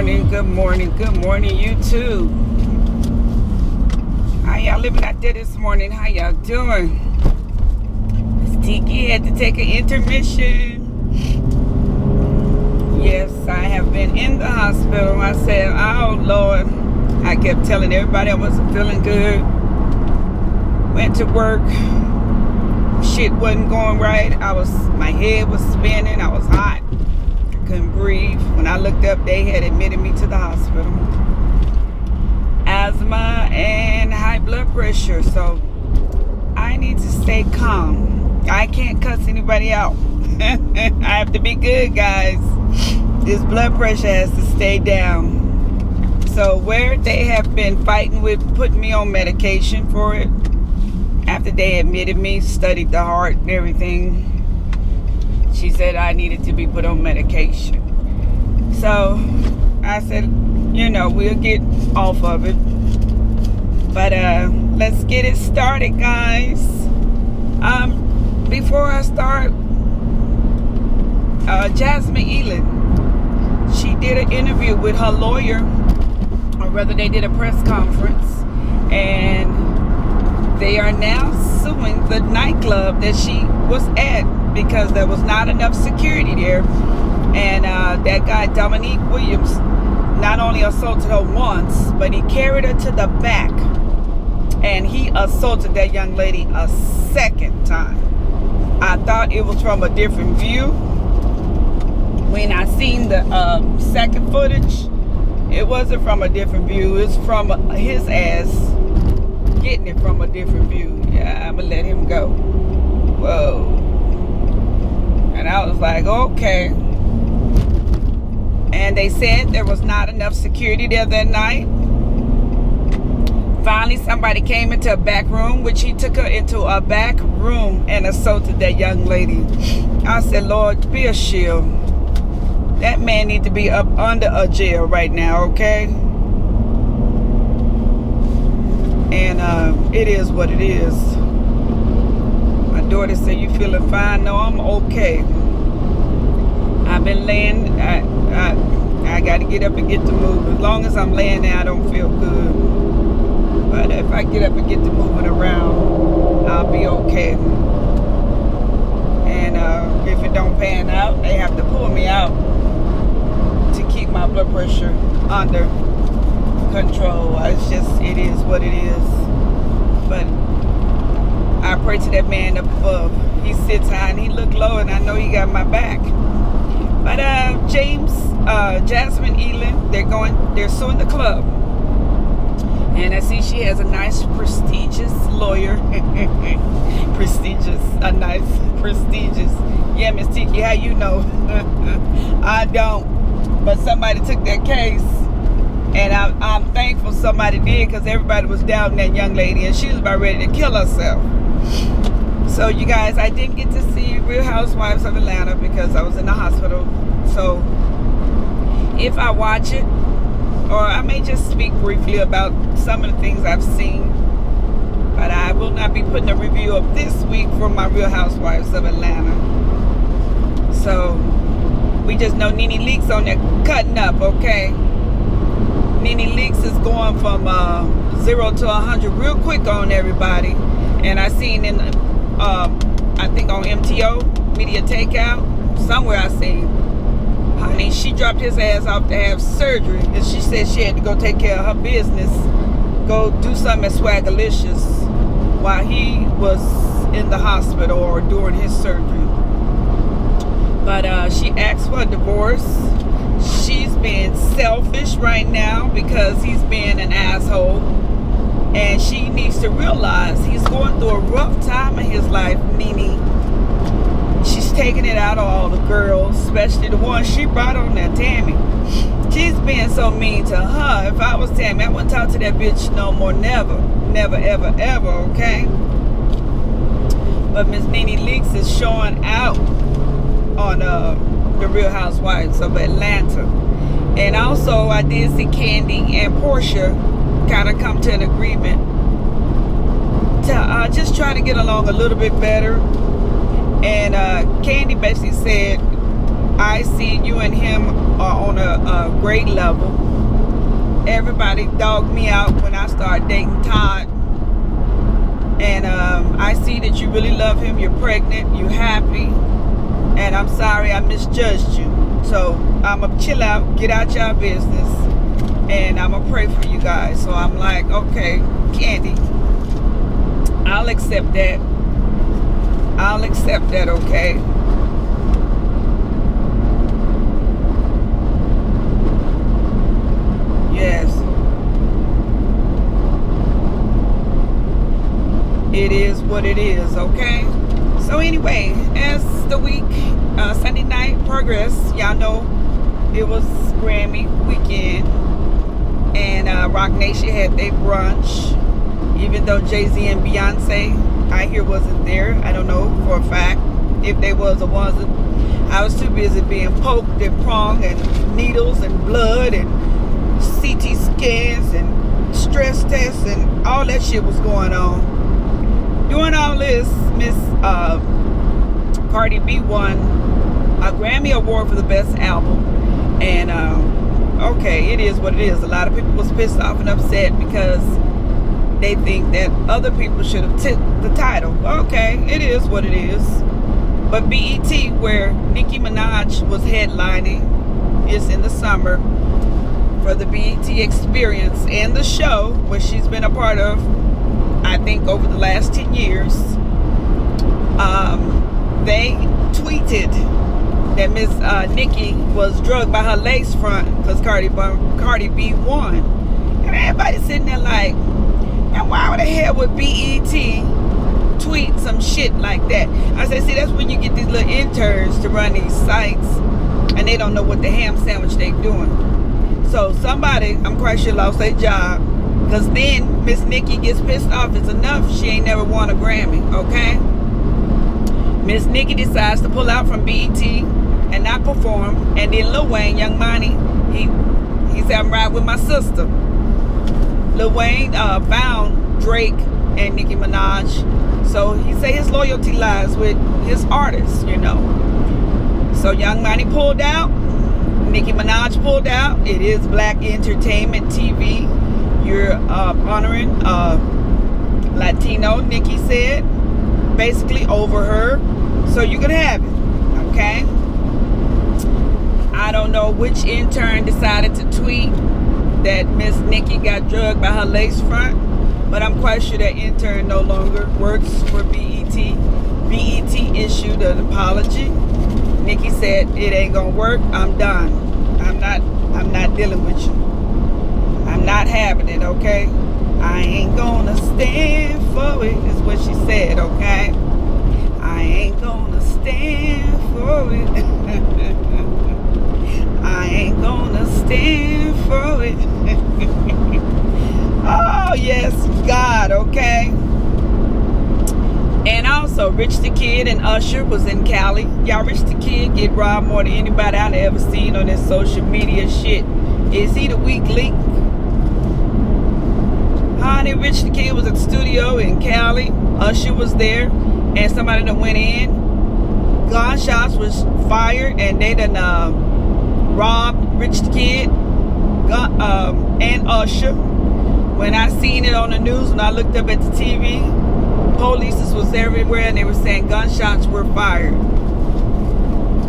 morning, YouTube. How y'all living out there this morning? How y'all doing? Miss Tiki had to take an intermission. Yes, I have been in the hospital. I said, oh Lord. I kept telling everybody I wasn't feeling good. Went to work. Shit wasn't going right. My head was spinning. I was hot. Couldn't breathe. When I looked up, they had admitted me to the hospital. Asthma and high blood pressure. So I need to stay calm. I can't cuss anybody out. I have to be good, guys. This blood pressure has to stay down. So where they have been fighting with putting me on medication for it, after they admitted me, studied the heart and everything, she said I needed to be put on medication. So I said, you know, we'll get off of it. But let's get it started, guys. Before I start, Jasmine Elin, she did an interview with her lawyer, or rather they did a press conference, and they are now suing the nightclub that she was at because there was not enough security there. And that guy, Dominique Williams, not only assaulted her once, but he carried her to the back. And he assaulted that young lady a second time. I thought it was from a different view. When I seen the second footage, it wasn't from a different view. It's from his ass getting it from a different view. Yeah, I'm gonna let him go. Whoa. And I was like, okay. And they said there was not enough security there that night. Finally, somebody came into a back room, which he took her into a back room and assaulted that young lady. I said, Lord, be a shield. That man needs to be up under a jail right now, okay? And it is what it is. My daughter said, you feeling fine? No, I'm okay. I've been laying, I got to get up and get to move. As long as I'm laying there, I don't feel good. But if I get up and get to moving around, I'll be okay. And if it don't pan out, they have to pull me out to keep my blood pressure under control. It's just, it is what it is. But I pray to that man up above. He sits high and he look low, and I know he got my back. But Jasmine Elin, they're suing the club. And I see she has a nice prestigious lawyer. Prestigious. Yeah, Miss Tiki, how you know? I don't. But somebody took that case. And I'm thankful somebody did, because everybody was doubting that young lady, and she was about ready to kill herself. So you guys, I didn't get to see Real Housewives of Atlanta because I was in the hospital. So if I watch it, or I may just speak briefly about some of the things I've seen, but I will not be putting a review up this week for my Real Housewives of Atlanta. So we just know Nene Leakes on there cutting up, okay? Nene Leakes is going from 0 to 100 real quick on everybody. And I seen in, I think on MTO, Media Takeout, somewhere I seen, honey, she dropped his ass off to have surgery. And she said she had to go take care of her business, go do something at Swagalicious while he was in the hospital or during his surgery. But she asked for a divorce. She's being selfish right now because he's being an asshole. And she needs to realize he's going through a rough time in his life, Nene. She's taking it out on all the girls, especially the ones she brought on there, Tammy. She's being so mean to her. If I was Tammy, I wouldn't talk to that bitch no more, never. Never, ever, ever, okay? But Miss Nene Leakes is showing out on the Real Housewives of Atlanta. And also, I did see Candy and Portia kind of come to an agreement to just try to get along a little bit better. And Candy basically said I see you and him are on a great level. Everybody dogged me out when I started dating Todd. And I see that you really love him. You're pregnant. You're happy. And I'm sorry I misjudged you. So I'm going to chill out. Get out your business. And I'm going to pray for you guys. So I'm like, okay, Candy, I'll accept that. I'll accept that, okay? Yes. It is what it is, okay? So anyway, as the week, Sunday night progress, y'all know it was Grammy weekend. And Rock Nation had their brunch. Even though Jay-Z and Beyonce, I hear, wasn't there. I don't know for a fact if they was or wasn't. I was too busy being poked and pronged and needles and blood and CT scans and stress tests and all that shit was going on. Doing all this, Miss Cardi B won a Grammy Award for the best album. And okay, it is what it is. A lot of people was pissed off and upset because they think that other people should have took the title. Okay, it is what it is. But BET, where Nicki Minaj was headlining, is in the summer for the BET Experience and the show, which she's been a part of, I think, over the last 10 years. They tweeted that Miss Nicki was drugged by her lace front because Cardi B won. And everybody's sitting there like, and why the hell would BET tweet some shit like that? I said, see, that's when you get these little interns to run these sites and they don't know what the ham sandwich they doing. So somebody, I'm quite sure, lost their job, because then Miss Nicki gets pissed off. It's enough. She ain't never won a Grammy, okay? Miss Nicki decides to pull out from BET and not perform. And then Lil Wayne, Young Money, he said, I'm riding with my sister. Lil Wayne found Drake and Nicki Minaj, so he say his loyalty lies with his artists, you know. So Young Money pulled out, Nicki Minaj pulled out. It is Black Entertainment TV. You're honoring Latino, Nicki said, basically over her, so you can have it, okay? I don't know which intern decided to tweet that Miss Nicki got drugged by her lace front, but I'm quite sure that intern no longer works for BET. BET issued an apology. Nicki said, it ain't gonna work, I'm done. I'm not dealing with you. I'm not having it, okay? I ain't gonna stand for it, is what she said, okay? I ain't gonna stand for it. I ain't gonna stand for it. Oh, yes, God, okay? And also, Rich the Kid and Usher was in Cali. Y'all, Rich the Kid get robbed more than anybody I've ever seen on this social media shit. Is he the weak link? Honey, Rich the Kid was at the studio in Cali. Usher was there, and somebody that went in. Gunshots was fired, and they done robbed Rich the Kid and Usher. When I seen it on the news, when I looked up at the TV, police was everywhere, and they were saying gunshots were fired.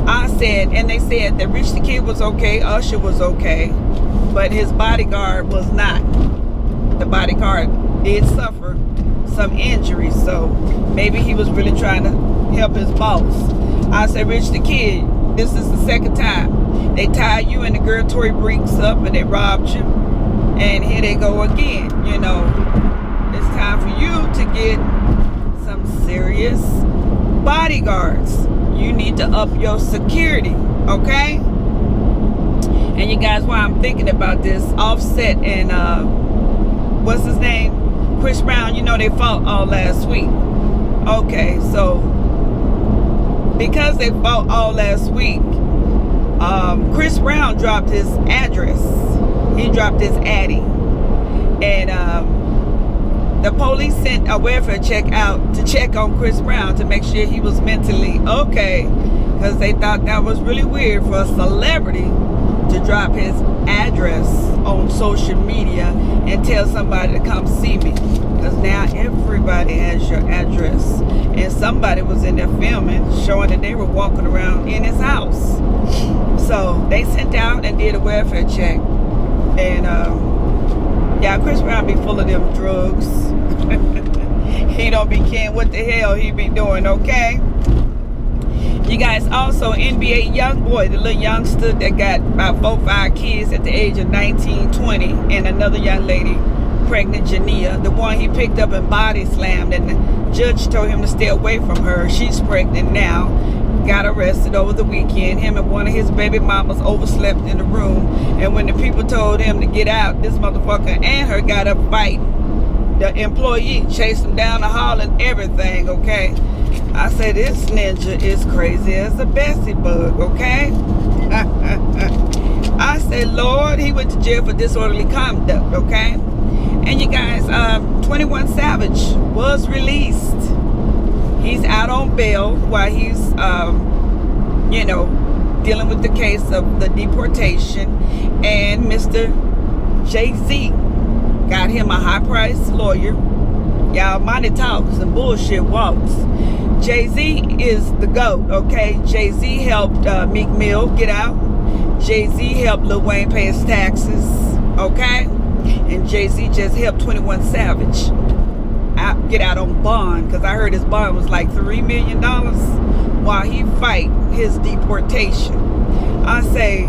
I said, and they said that Rich the Kid was okay, Usher was okay, but his bodyguard was not. The bodyguard did suffer some injuries, so maybe he was really trying to help his boss. I said, Rich the Kid, this is the second time. They tied you and the girl Tory Brinks up and they robbed you. And here they go again, you know. It's time for you to get some serious bodyguards. You need to up your security, okay? And you guys, why I'm thinking about this, Offset and what's his name? Chris Brown, you know they fought all last week. Okay, so because they fought all last week, Chris Brown dropped his address. He dropped his addy. And the police sent a welfare check out to check on Chris Brown to make sure he was mentally okay. because they thought that was really weird for a celebrity to drop his address on social media and tell somebody to come see me, because now everybody has your address. And somebody was in there filming, showing that they were walking around in his house. So they sent out and did a welfare check. And yeah, Chris Brown be full of them drugs. He don't be caring what the hell he be doing, okay? You guys, also NBA YoungBoy, the little youngster that got about 4 or 5 kids at the age of 19, 20, and another young lady, pregnant Jania, the one he picked up and body slammed, and the judge told him to stay away from her. She's pregnant now, got arrested over the weekend. Him and one of his baby mamas overslept in the room, and when the people told him to get out, this motherfucker and her got up fighting. The employee chased him down the hall and everything, okay? I say this ninja is crazy as a Bessie bug, okay? I say, Lord, he went to jail for disorderly conduct, okay? And you guys, 21 Savage was released. He's out on bail while he's, you know, dealing with the case of the deportation. And Mr. Jay-Z got him a high-priced lawyer. Y'all, money talks and bullshit walks. Jay-Z is the GOAT, okay? Jay-Z helped Meek Mill get out. Jay-Z helped Lil Wayne pay his taxes, okay? And Jay-Z just helped 21 Savage get out on bond, because I heard his bond was like $3 million while he fight his deportation. I say,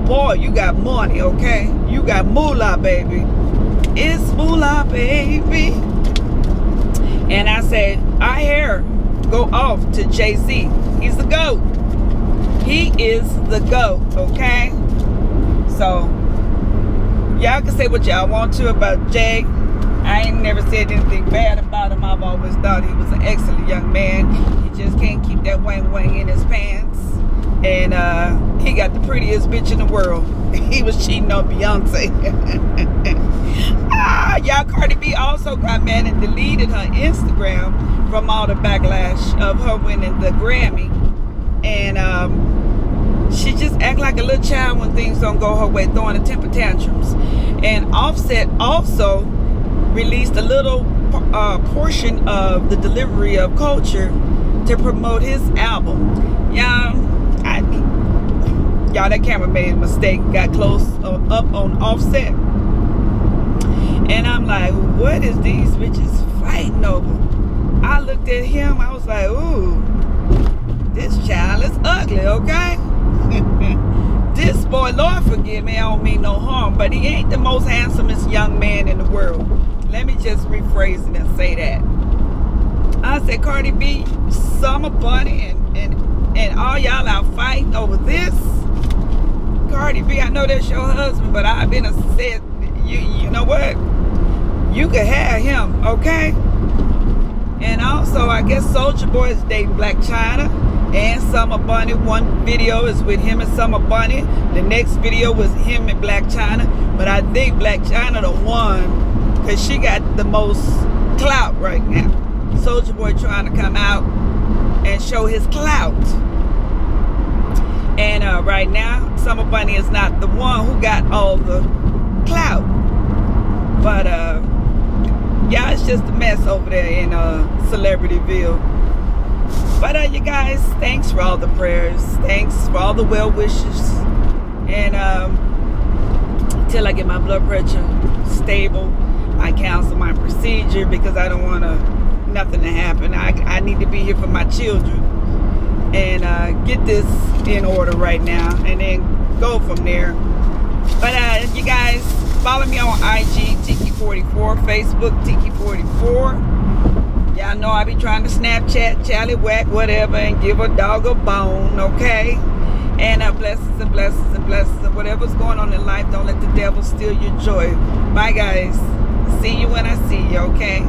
boy, you got money, okay? You got moolah, baby. It's moolah, baby. And I said, I hear go off to Jay-Z. He's the GOAT. He is the GOAT, okay? So, y'all can say what y'all want to about Jay. I ain't never said anything bad about him. I've always thought he was an excellent young man. He just can't keep that wang in his pants. And he got the prettiest bitch in the world. He was cheating on Beyonce. Y'all, Cardi B also got mad and deleted her Instagram from all the backlash of her winning the Grammy. And she just act like a little child when things don't go her way, throwing the temper tantrums. And Offset also released a little portion of the delivery of Culture to promote his album. Y'all, that camera made a mistake, got close up on Offset. And I'm like, what is these bitches fighting over? I looked at him, I was like, ooh, this child is ugly, okay? This boy, Lord forgive me, I don't mean no harm, but he ain't the most handsomest young man in the world. Let me just rephrase it and say that. I said, Cardi B, Summer Bunny, and all y'all out fighting over this. Cardi B, I know that's your husband, but I've been said, you know what? You could have him, okay? And also, I guess Soulja Boy is dating Black China and Summer Bunny. One video is with him and Summer Bunny. The next video was him and Black China. But I think Black China the one, because she got the most clout right now. Soulja Boy trying to come out and show his clout. And right now, Summer Bunny is not the one who got all the clout. But yeah, it's just a mess over there in Celebrityville. But you guys, thanks for all the prayers. Thanks for all the well wishes. And till I get my blood pressure stable, I cancel my procedure because I don't want nothing to happen. I need to be here for my children and get this in order right now, and then go from there. But you guys, follow me on IG, Tiki44, Facebook, Tiki44. Y'all know I be trying to Snapchat, Charlie Whack, whatever, and give a dog a bone, okay? And blessings and blessings and blessings. And whatever's going on in life, don't let the devil steal your joy. Bye, guys. See you when I see you, okay?